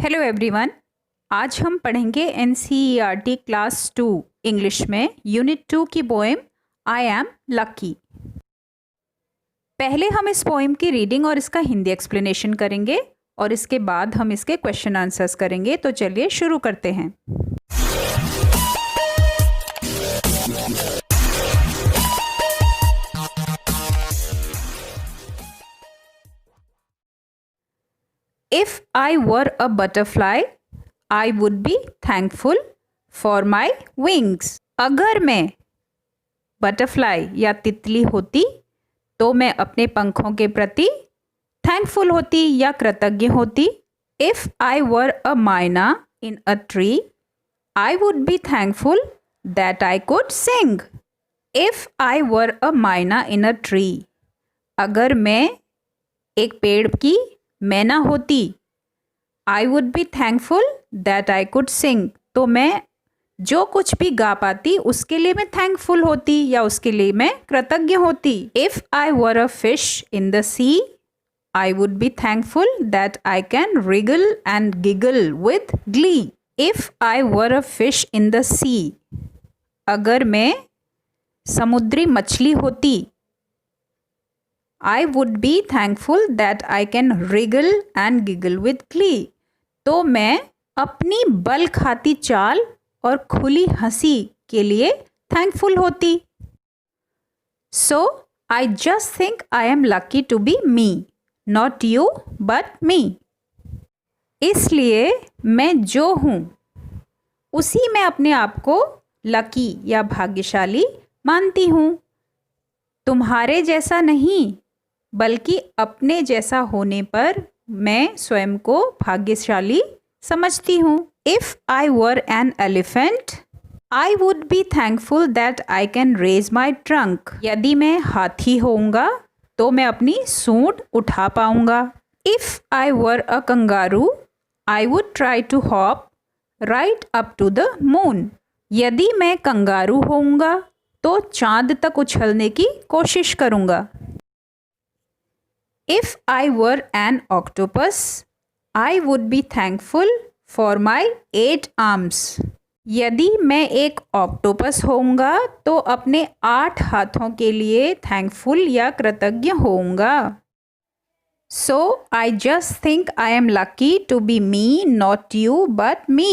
Hello everyone. आज हम पढ़ेंगे एनसीईआरटी क्लास 2 इंग्लिश में यूनिट 2 की पोएम आई एम लकी। पहले हम इस पोएम की रीडिंग और इसका हिंदी एक्सप्लेनेशन करेंगे और इसके बाद हम इसके क्वेश्चन आंसर्स करेंगे। तो चलिए शुरू करते हैं। If I were a butterfly, I would be thankful for my wings. अगर मैं बटरफ्लाई या तितली होती तो मैं अपने पंखों के प्रति थैंकफुल होती या कृतज्ञ होती। If I were a myna in a tree, I would be thankful that I could sing. If I were a myna in a tree, अगर मैं एक पेड़ की मैना होती, आई would be thankful that I could sing, तो मैं जो कुछ भी गा पाती उसके लिए मैं थैंकफुल होती या उसके लिए मैं कृतज्ञ होती। If I were a fish in the sea, I would be thankful that I can wriggle and giggle with glee. If I were a fish in the sea, अगर मैं समुद्री मछली होती, I would be thankful that I can wriggle and giggle with glee. तो मैं अपनी बल खाती चाल और खुली हंसी के लिए थैंकफुल होती। So I just think I am lucky to be me, not you but me. इसलिए मैं जो हूँ उसी में अपने आप को लकी या भाग्यशाली मानती हूँ। तुम्हारे जैसा नहीं बल्कि अपने जैसा होने पर मैं स्वयं को भाग्यशाली समझती हूँ। If I were an elephant, I would be thankful that I can raise my trunk. यदि मैं हाथी होऊंगा तो मैं अपनी सूंड उठा पाऊंगा। If I were a kangaroo, I would try to hop right up to the moon. यदि मैं कंगारू होऊंगा तो चांद तक उछलने की कोशिश करूंगा। If I were an octopus, I would be thankful for my 8 arms. यदि मैं एक ऑक्टोपस होऊंगा तो अपने 8 हाथों के लिए थैंकफुल या कृतज्ञ होऊंगा। So I just think I am lucky to be me, not you but me.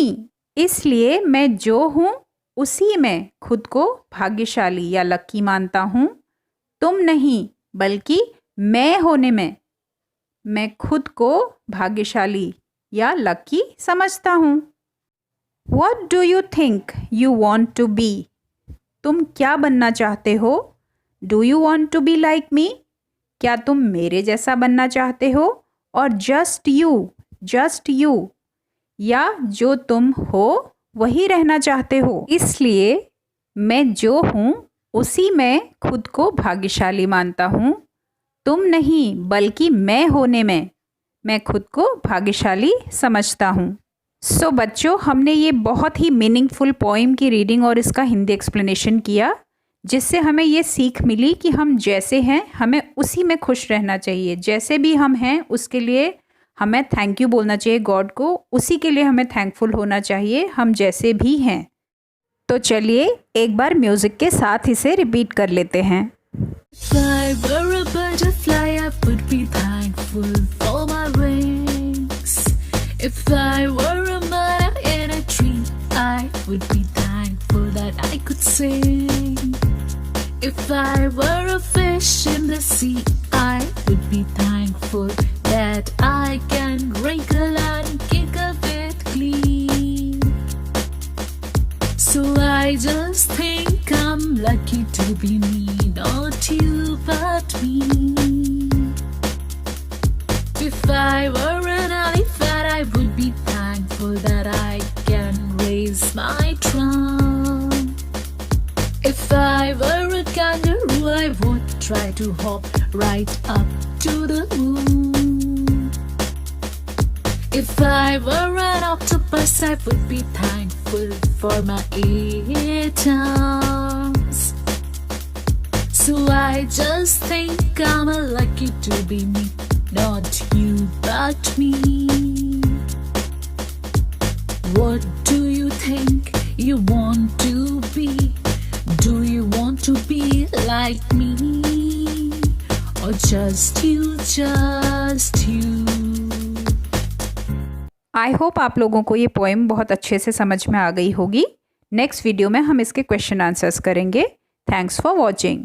इसलिए मैं जो हूँ उसी में खुद को भाग्यशाली या लकी मानता हूँ, तुम नहीं बल्कि मैं होने में मैं खुद को भाग्यशाली या लकी समझता हूँ। What do you think you want to be? तुम क्या बनना चाहते हो? Do you want to be like me? क्या तुम मेरे जैसा बनना चाहते हो? और just you या जो तुम हो वही रहना चाहते हो। इसलिए मैं जो हूँ उसी में खुद को भाग्यशाली मानता हूँ, तुम नहीं बल्कि मैं होने में मैं खुद को भाग्यशाली समझता हूँ। सो बच्चों, हमने ये बहुत ही मीनिंगफुल पोइम की रीडिंग और इसका हिंदी एक्सप्लेनेशन किया, जिससे हमें ये सीख मिली कि हम जैसे हैं हमें उसी में खुश रहना चाहिए। जैसे भी हम हैं उसके लिए हमें थैंक यू बोलना चाहिए गॉड को, उसी के लिए हमें थैंकफुल होना चाहिए हम जैसे भी हैं। तो चलिए एक बार म्यूज़िक के साथ इसे रिपीट कर लेते हैं। If I were a butterfly, I would be thankful for my wings. If I were a bird in a tree, I would be thankful that I could sing. If I were a fish in the sea, I would be thankful that I can wriggle and giggle with glee. So I just think I'm lucky to be me, not you but me. If I were an elephant, I would be thankful that I can raise my trunk. If I were a kangaroo, I would try to hop right up to the moon. If I were an octopus, I would be thankful for my 8 arms. So I just think I'm lucky to be me, not you but me. like me, or just you, just you. I hope आप लोगों को ये poem बहुत अच्छे से समझ में आ गई होगी। नेक्स्ट वीडियो में हम इसके क्वेश्चन आंसर्स करेंगे। Thanks for watching.